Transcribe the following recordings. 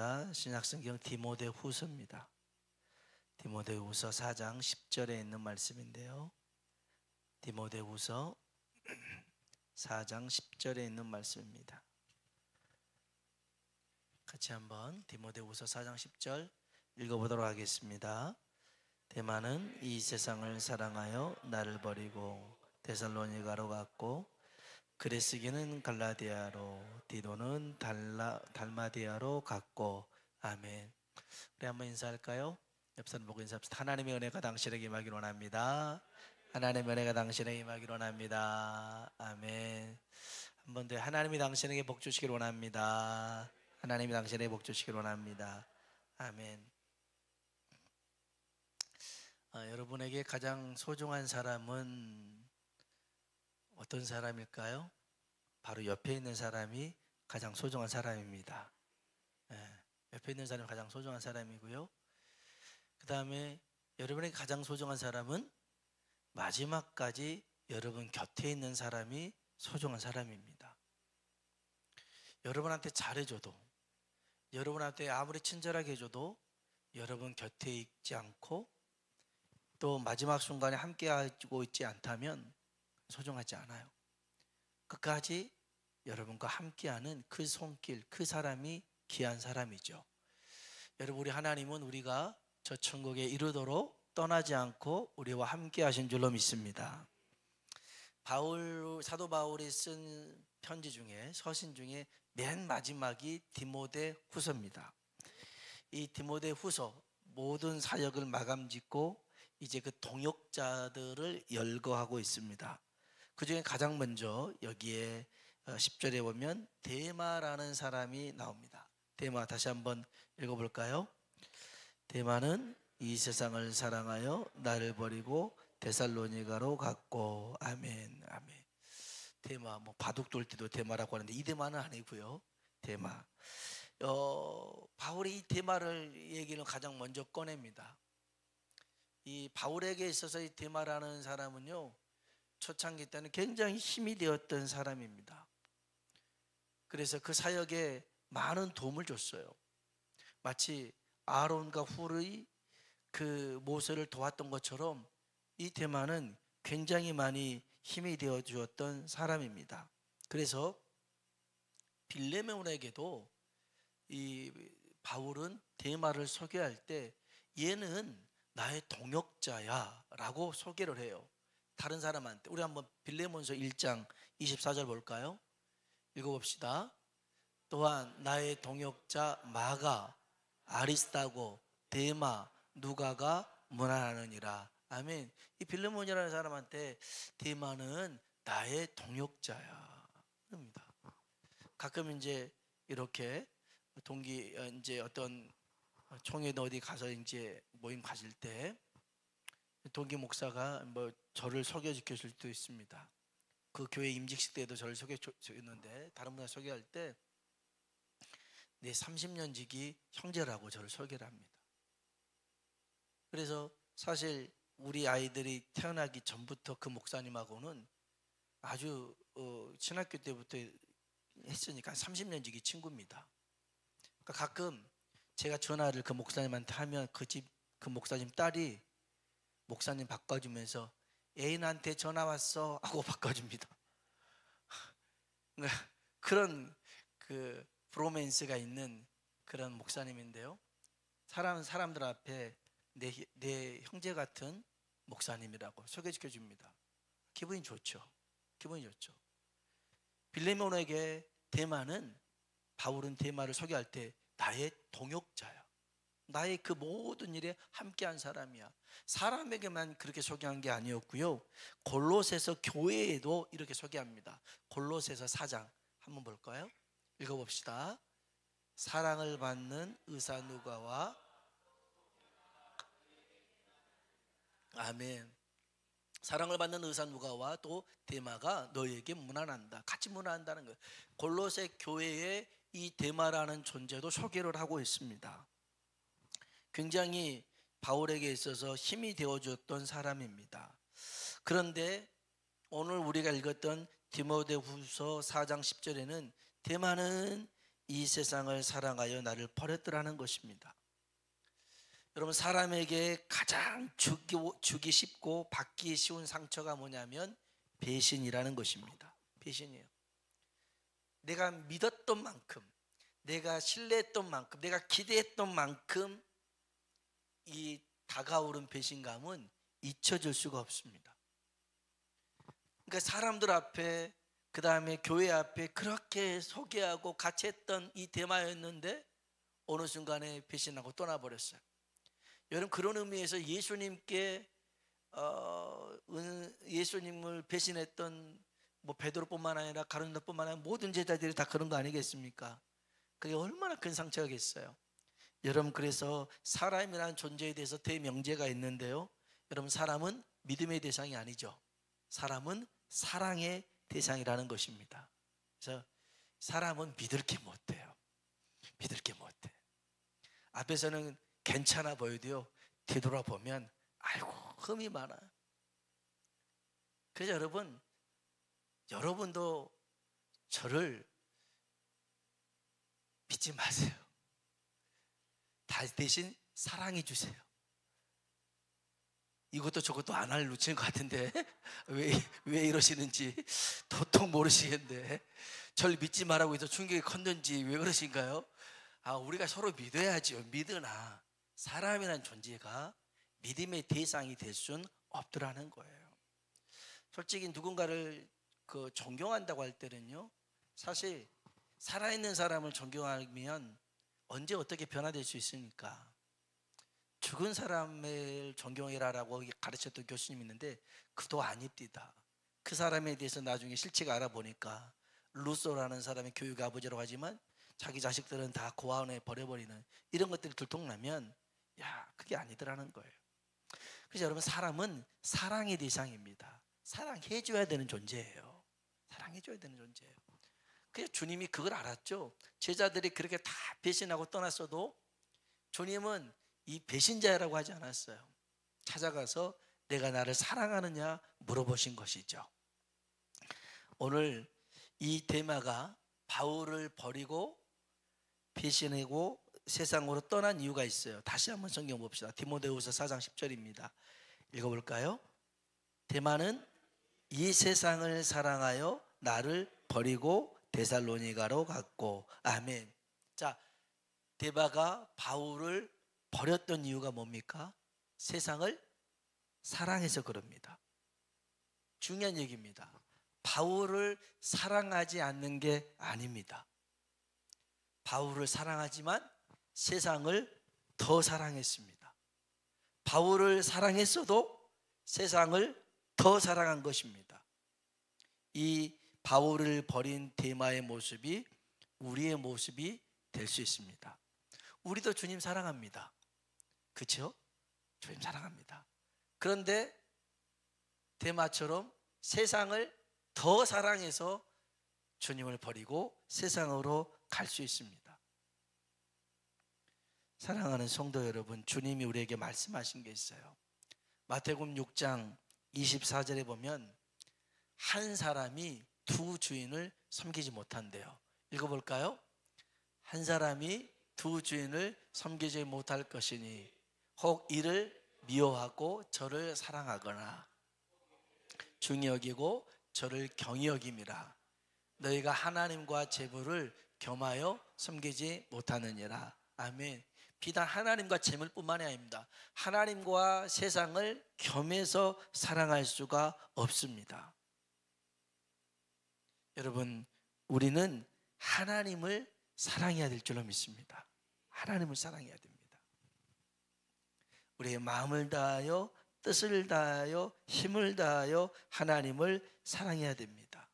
하겠습니다. 신약성경 디모데후서입니다. 디모데후서 4장 10절에 있는 말씀인데요. 디모데후서 4장 10절에 있는 말씀입니다. 같이 한번 디모데후서 4장 10절 읽어보도록 하겠습니다. 데마는 이 세상을 사랑하여 나를 버리고 데살로니가로 갔고, 그레스기는 갈라디아로, 디도는 달마디아로 갔고. 아멘. 우리 한번 인사할까요? 옆 사람 보고 인사합시다. 하나님의 은혜가 당신에게 임하기를 원합니다. 하나님의 은혜가 당신에게 임하기를 원합니다. 아멘. 한 번 더, 하나님이 당신에게 복 주시기를 원합니다. 하나님이 당신에게 복 주시기를 원합니다. 아멘. 여러분에게 가장 소중한 사람은 어떤 사람일까요? 바로 옆에 있는 사람이 가장 소중한 사람입니다. 옆에 있는 사람이 가장 소중한 사람이고요. 그 다음에 여러분에게 가장 소중한 사람은 마지막까지 여러분 곁에 있는 사람이 소중한 사람입니다. 여러분한테 잘해줘도, 여러분한테 아무리 친절하게 해줘도 여러분 곁에 있지 않고 또 마지막 순간에 함께하고 있지 않다면 소중하지 않아요. 끝까지 여러분과 함께하는 그 손길, 그 사람이 귀한 사람이죠. 여러분, 우리 하나님은 우리가 저 천국에 이르도록 떠나지 않고 우리와 함께하신 줄로 믿습니다. 사도 바울이 쓴 편지 중에, 서신 중에 맨 마지막이 디모데후서입니다. 이 디모데후서 모든 사역을 마감짓고 이제 그 동역자들을 열거하고 있습니다. 그 중에 가장 먼저 여기에 10절에 보면 데마라는 사람이 나옵니다. 데마, 다시 한번 읽어볼까요? 데마는 이 세상을 사랑하여 나를 버리고 데살로니가로 갔고. 아멘, 아멘. 데마, 바둑돌기도 데마라고 하는데 이 데마는 아니고요. 데마. 바울이 이 데마를 얘기를 가장 먼저 꺼냅니다. 이 바울에게 있어서 이 데마라는 사람은요, 초창기 때는 굉장히 힘이 되었던 사람입니다. 그래서 그 사역에 많은 도움을 줬어요. 마치 아론과 훌의 그 모세를 도왔던 것처럼 이 데마는 굉장히 많이 힘이 되어 주었던 사람입니다. 그래서 빌레몬에게도 이 바울은 데마를 소개할 때 얘는 나의 동역자야 라고 소개를 해요. 다른 사람한테. 우리 한번 빌레몬서 1장 24절 볼까요? 읽어봅시다. 또한 나의 동역자 마가, 아리스타고, 데마, 누가가 문안하느니라. 아멘. 이 빌레몬이라는 사람한테 데마는 나의 동역자야 그럽니다. 가끔 이제 이렇게 동기 이제 어떤 총회도 어디 가서 이제 모임 가실 때 동기 목사가 저를 소개시켜 줄 수도 있습니다. 그 교회 임직식 때도 저를 소개해 줬는데, 다른 분을 소개할 때 내 30년 지기 형제라고 저를 소개를 합니다. 그래서 사실 우리 아이들이 태어나기 전부터 그 목사님하고는 아주 신학교 때부터 했으니까 30년 지기 친구입니다. 그러니까 가끔 제가 전화를 그 목사님한테 하면 그 목사님 딸이 목사님 바꿔주면서 애인한테 전화 왔어 하고 바꿔줍니다. 그런 그 브로맨스가 있는 그런 목사님인데요. 사람들 앞에 내 형제 같은 목사님이라고 소개시켜 줍니다. 기분이 좋죠. 기분이 좋죠. 빌레몬에게 데마는, 바울은 데마를 소개할 때 나의 동역자야. 나의 그 모든 일에 함께한 사람이야. 사람에게만 그렇게 소개한 게 아니었고요. 골로새서 교회에도 이렇게 소개합니다. 골로새서 4장 한번 볼까요? 읽어봅시다. 사랑을 받는 의사 누가와, 아멘. 사랑을 받는 의사 누가와 또 데마가 너에게 문안한다. 같이 문안한다는 거예요. 골로새 교회에 이 데마라는 존재도 소개를 하고 있습니다. 굉장히 바울에게 있어서 힘이 되어줬던 사람입니다. 그런데 오늘 우리가 읽었던 디모데후서 4장 10절에는 데마는 이 세상을 사랑하여 나를 버렸더라는 것입니다. 여러분, 사람에게 가장 주기 쉽고 받기 쉬운 상처가 뭐냐면 배신이라는 것입니다. 배신이에요. 내가 믿었던 만큼, 내가 신뢰했던 만큼, 내가 기대했던 만큼 이 다가오는 배신감은 잊혀질 수가 없습니다. 그러니까 사람들 앞에, 그 다음에 교회 앞에 그렇게 소개하고 같이 했던 이 대마였는데 어느 순간에 배신하고 떠나버렸어요. 여러분, 그런 의미에서 예수님께 예수님을 배신했던 뭐 베드로뿐만 아니라 가룟유다뿐만 아니라 모든 제자들이 다 그런 거 아니겠습니까? 그게 얼마나 큰 상처겠어요. 여러분, 그래서 사람이라는 존재에 대해서 대명제가 있는데요, 여러분, 사람은 믿음의 대상이 아니죠. 사람은 사랑의 대상이라는 것입니다. 그래서 사람은 믿을 게 못돼요. 믿을 게 못해. 앞에서는 괜찮아 보여도요, 뒤돌아보면 아이고 흠이 많아요. 그래서 여러분도 저를 믿지 마세요. 대신 사랑해 주세요. 이것도 저것도 안 할 루치인 것 같은데 왜 이러시는지 도통 모르시겠는데, 저를 믿지 말라고 해서 충격이 컸는지 왜 그러신가요? 우리가 서로 믿어야죠. 믿으나 사람이라는 존재가 믿음의 대상이 될 수는 없더라는 거예요. 솔직히 누군가를 존경한다고 할 때는요, 사실 살아있는 사람을 존경하면 언제 어떻게 변화될 수 있습니까? 죽은 사람을 존경해라라고 가르쳤던 교수님이 있는데 그도 아닙니다. 그 사람에 대해서 나중에 실체가 알아보니까 루소라는 사람의 교육 아버지라고 하지만 자기 자식들은 다 고아원에 버려버리는 이런 것들이 들통나면 그게 아니더라는 거예요. 그래서 여러분, 사람은 사랑의 대상입니다. 사랑해줘야 되는 존재예요. 사랑해줘야 되는 존재예요. 그래서 주님이 그걸 알았죠. 제자들이 그렇게 다 배신하고 떠났어도 주님은 이 배신자라고 하지 않았어요. 찾아가서 내가 나를 사랑하느냐 물어보신 것이죠. 오늘 이 대마가 바울을 버리고 배신하고 세상으로 떠난 이유가 있어요. 다시 한번 성경 봅시다. 디모데후서 4장 10절입니다. 읽어볼까요? 대마는 이 세상을 사랑하여 나를 버리고 데살로니가로 갔고. 아멘. 자, 대마가 바울을 버렸던 이유가 뭡니까? 세상을 사랑해서 그럽니다. 중요한 얘기입니다. 바울을 사랑하지 않는 게 아닙니다. 바울을 사랑하지만 세상을 더 사랑했습니다. 바울을 사랑했어도 세상을 더 사랑한 것입니다. 이 바울을 버린 대마의 모습이 우리의 모습이 될 수 있습니다. 우리도 주님 사랑합니다. 그렇죠? 주님 사랑합니다. 그런데 대마처럼 세상을 더 사랑해서 주님을 버리고 세상으로 갈 수 있습니다. 사랑하는 성도 여러분, 주님이 우리에게 말씀하신 게 있어요. 마태복음 6장 24절에 보면 한 사람이 두 주인을 섬기지 못한대요. 읽어볼까요? 한 사람이 두 주인을 섬기지 못할 것이니 혹 이를 미워하고 저를 사랑하거나 중히 여기고 저를 경히 여김이라. 너희가 하나님과 재물을 겸하여 섬기지 못하느니라. 아멘. 비단 하나님과 재물뿐만이 아닙니다. 하나님과 세상을 겸해서 사랑할 수가 없습니다. 여러분, 우리는 하나님을 사랑해야 될 줄로 믿습니다. 하나님을 사랑해야 됩니다. 우리의 마음을 다하여 뜻을 다하여 힘을 다하여 하나님을 사랑해야 됩니다.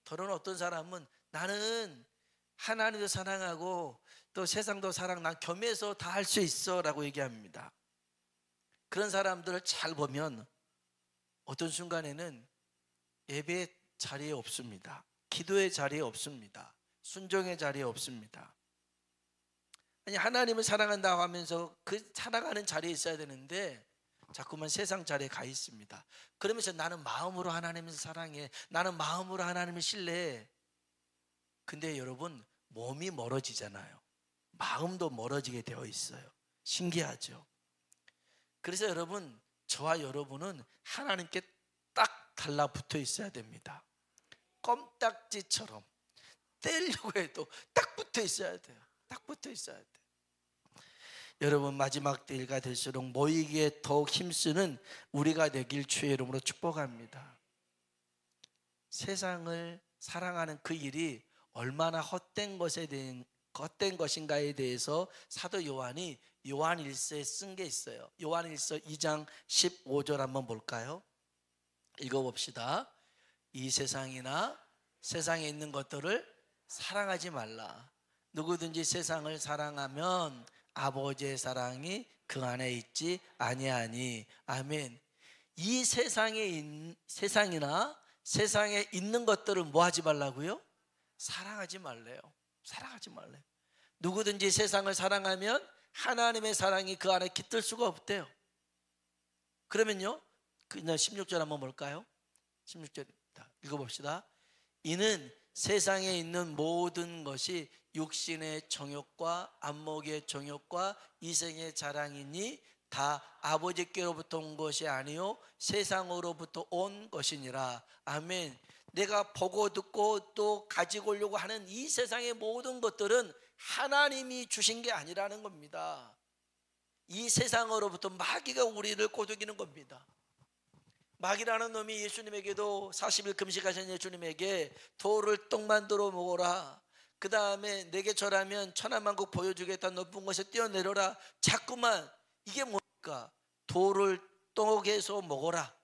더러는 어떤 사람은 나는 하나님도 사랑하고 또 세상도 사랑, 난 겸해서 다 할 수 있어 라고 얘기합니다. 그런 사람들을 잘 보면 어떤 순간에는 예배의 자리에 없습니다. 기도의 자리에 없습니다. 순종의 자리에 없습니다. 아니, 하나님을 사랑한다고 하면서 그 사랑하는 자리에 있어야 되는데 자꾸만 세상 자리에 가 있습니다. 그러면서 나는 마음으로 하나님을 사랑해, 나는 마음으로 하나님을 신뢰해. 근데 여러분, 몸이 멀어지잖아요. 마음도 멀어지게 되어 있어요. 신기하죠. 그래서 여러분, 저와 여러분은 하나님께 딱 달라붙어 있어야 됩니다. 껌딱지처럼 떼려고 해도 딱 붙어 있어야 돼요. 딱 붙어 있어야 돼요. 여러분, 마지막 때가 될수록 모이기에 더욱 힘쓰는 우리가 되길 주의 이름으로 축복합니다. 세상을 사랑하는 그 일이 얼마나 헛된 것인가에 대해서 사도 요한이 요한일서에 쓴 게 있어요. 요한일서 2장 15절 한번 볼까요? 읽어봅시다. 이 세상이나 세상에 있는 것들을 사랑하지 말라. 누구든지 세상을 사랑하면 아버지의 사랑이 그 안에 있지 아니하니. 아멘. 이 세상이나 세상에 있는 것들을 뭐 하지 말라고요? 사랑하지 말래요. 사랑하지 말래요. 누구든지 세상을 사랑하면 하나님의 사랑이 그 안에 깃들 수가 없대요. 그러면요, 그냥 16절 한번 볼까요? 16절입니다. 읽어봅시다. 이는 세상에 있는 모든 것이 육신의 정욕과 안목의 정욕과 이생의 자랑이니 다 아버지께로부터 온 것이 아니요 세상으로부터 온 것이니라. 아멘. 내가 보고 듣고 또 가지고 오려고 하는 이 세상의 모든 것들은 하나님이 주신 게 아니라는 겁니다. 이 세상으로부터 마귀가 우리를 꼬드기는 겁니다. 마귀라는 놈이 예수님에게도 40일 금식하신 예수님에게 돌을 떡만두로 먹어라, 그 다음에 내게 절하면 천하만국 보여주겠다, 높은 곳에 뛰어내려라. 자꾸만 이게 뭡니까? 돌을 떡에서 먹어라.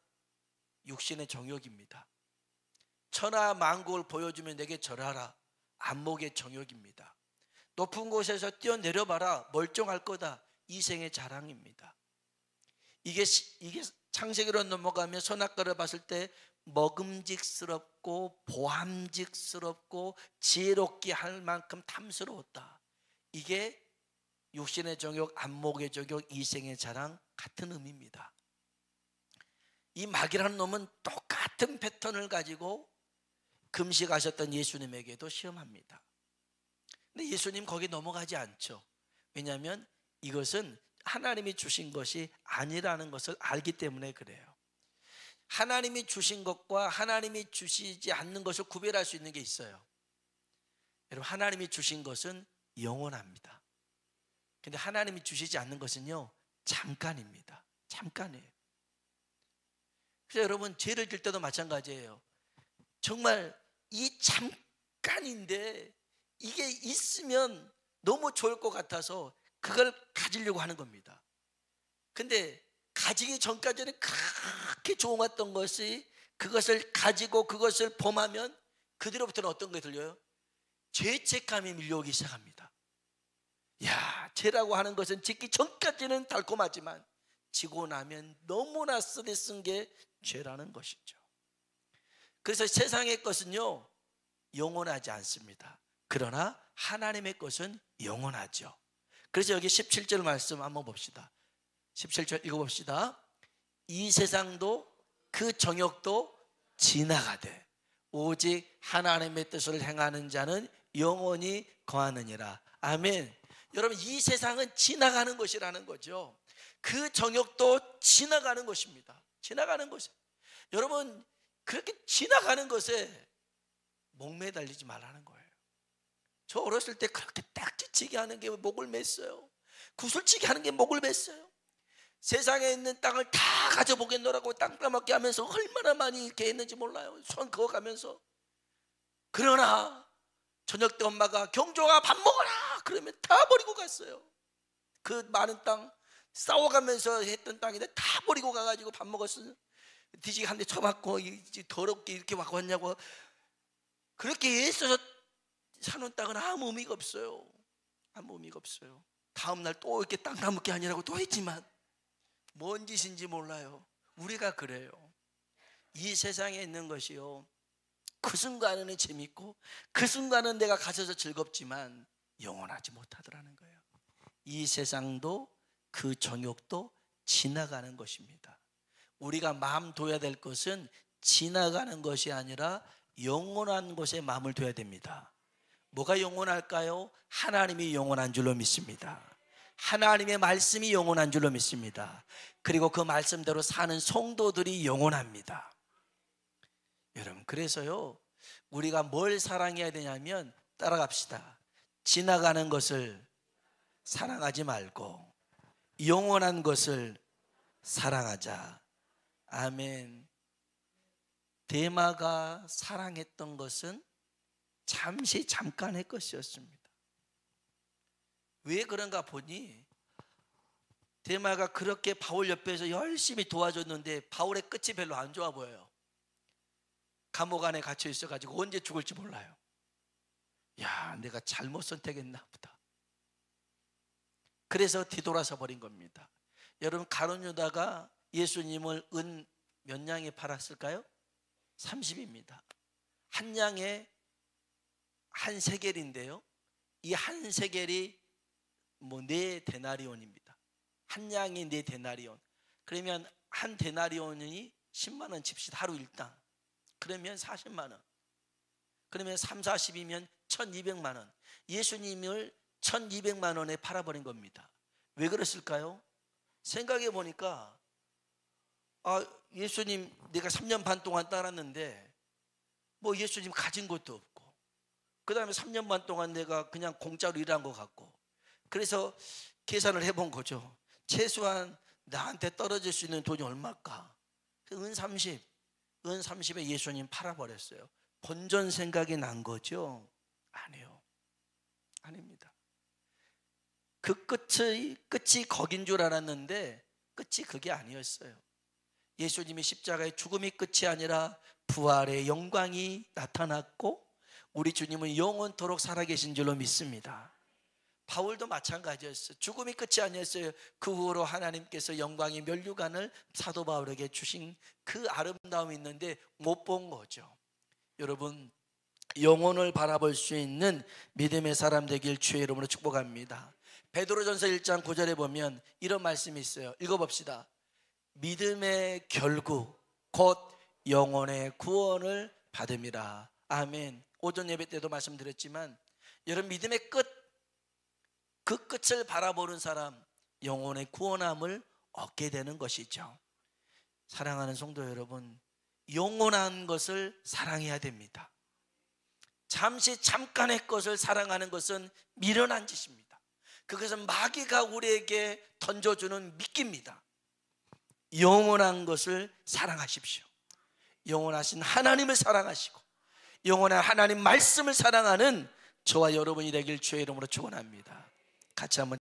육신의 정욕입니다. 천하만국을 보여주면 내게 절하라. 안목의 정욕입니다. 높은 곳에서 뛰어내려봐라. 멀쩡할 거다. 이생의 자랑입니다. 이게 창세기로 넘어가면 선악과를 봤을 때 먹음직스럽고 보함직스럽고 지혜롭게 할 만큼 탐스러웠다. 이게 육신의 정욕, 안목의 정욕, 이생의 자랑 같은 의미입니다. 이 마귀라는 놈은 똑같은 패턴을 가지고 금식하셨던 예수님에게도 시험합니다. 근데 예수님 거기 넘어가지 않죠. 왜냐하면 이것은 하나님이 주신 것이 아니라는 것을 알기 때문에 그래요. 하나님이 주신 것과 하나님이 주시지 않는 것을 구별할 수 있는 게 있어요. 여러분, 하나님이 주신 것은 영원합니다. 근데 하나님이 주시지 않는 것은요, 잠깐입니다. 잠깐이에요. 그래서 여러분, 죄를 질 때도 마찬가지예요. 정말 이 잠깐인데 이게 있으면 너무 좋을 것 같아서 그걸 가지려고 하는 겁니다. 근데 가지기 전까지는 그렇게 좋았던 것이, 그것을 가지고 그것을 범하면 그뒤로부터는 어떤 게 들려요? 죄책감이 밀려오기 시작합니다. 야, 죄라고 하는 것은 짓기 전까지는 달콤하지만 지고 나면 너무나 스트레스인 게 죄라는 것이죠. 그래서 세상의 것은요, 영원하지 않습니다. 그러나 하나님의 것은 영원하죠. 그래서 여기 17절 말씀 한번 봅시다. 17절 읽어봅시다. 이 세상도 그 정욕도 지나가되 오직 하나님의 뜻을 행하는 자는 영원히 거하느니라. 아멘. 여러분, 이 세상은 지나가는 것이라는 거죠. 그 정욕도 지나가는 것입니다. 지나가는 것이. 여러분, 그렇게 지나가는 것에 목매달리지 말라는 거예요. 저 어렸을 때 그렇게 딱지치기 하는 게 목을 맸어요. 구슬치기 하는 게 목을 맸어요. 세상에 있는 땅을 다 가져보겠노라고 땅 따먹게 하면서 얼마나 많이 이렇게 했는지 몰라요. 손 그어가면서. 그러나 저녁 때 엄마가 경조가 밥 먹어라 그러면 다 버리고 갔어요. 그 많은 땅 싸워가면서 했던 땅인데 다 버리고 가가지고 밥 먹었어요. 뒤지게 한 대 쳐맞고 더럽게 이렇게 왔냐고. 그렇게 애써서 사는 땅은 아무 의미가 없어요. 아무 의미가 없어요. 다음날 또 이렇게 땅 따먹게 하느라고 또 했지만 뭔 짓인지 몰라요. 우리가 그래요. 이 세상에 있는 것이요, 그 순간은 재밌고 그 순간은 내가 가져서 즐겁지만 영원하지 못하더라는 거예요. 이 세상도 그 정욕도 지나가는 것입니다. 우리가 마음 둬야 될 것은 지나가는 것이 아니라 영원한 곳에 마음을 둬야 됩니다. 뭐가 영원할까요? 하나님이 영원한 줄로 믿습니다. 하나님의 말씀이 영원한 줄로 믿습니다. 그리고 그 말씀대로 사는 성도들이 영원합니다. 여러분, 그래서요, 우리가 뭘 사랑해야 되냐면, 따라갑시다. 지나가는 것을 사랑하지 말고 영원한 것을 사랑하자. 아멘. 데마가 사랑했던 것은 잠깐의 것이었습니다. 왜 그런가 보니 데마가 그렇게 바울 옆에서 열심히 도와줬는데 바울의 끝이 별로 안 좋아 보여요. 감옥 안에 갇혀 있어가지고 언제 죽을지 몰라요. 야, 내가 잘못 선택했나 보다. 그래서 뒤돌아서 버린 겁니다. 여러분, 가룟 유다가 예수님을 은 몇 냥에 팔았을까요? 30입니다. 한 냥에 한 세겔인데요, 이 한 세겔이 네 데나리온입니다. 한 냥이 4데나리온. 그러면 한 데나리온이 10만 원 칩시다. 하루 일당. 그러면 40만 원. 그러면 3, 40이면 1200만 원. 예수님을 1200만 원에 팔아버린 겁니다. 왜 그랬을까요? 생각해 보니까 예수님 내가 3년 반 동안 따랐는데 뭐 예수님 가진 것도 없고, 그 다음에 3년 반 동안 내가 그냥 공짜로 일한 것 같고, 그래서 계산을 해본 거죠. 최소한 나한테 떨어질 수 있는 돈이 얼마일까? 은 30, 은 30에 예수님 팔아버렸어요. 본전 생각이 난 거죠? 아니요, 아닙니다. 그 끝이 거긴 줄 알았는데 끝이 그게 아니었어요. 예수님이 십자가의 죽음이 끝이 아니라 부활의 영광이 나타났고, 우리 주님은 영원토록 살아계신 줄로 믿습니다. 바울도 마찬가지였어요. 죽음이 끝이 아니었어요. 그 후로 하나님께서 영광의 면류관을 사도 바울에게 주신 그 아름다움이 있는데 못 본 거죠. 여러분, 영혼을 바라볼 수 있는 믿음의 사람 되길 주의 이름으로 축복합니다. 베드로전서 1장 9절에 보면 이런 말씀이 있어요. 읽어봅시다. 믿음의 결국 곧 영혼의 구원을 받음이라. 아멘. 오전 예배 때도 말씀드렸지만, 여러분, 믿음의 끝, 그 끝을 바라보는 사람 영혼의 구원함을 얻게 되는 것이죠. 사랑하는 성도 여러분, 영원한 것을 사랑해야 됩니다. 잠깐의 것을 사랑하는 것은 미련한 짓입니다. 그것은 마귀가 우리에게 던져주는 미끼입니다. 영원한 것을 사랑하십시오. 영원하신 하나님을 사랑하시고 영원한 하나님 말씀을 사랑하는 저와 여러분이 되길 주의 이름으로 축원합니다. 같이 한번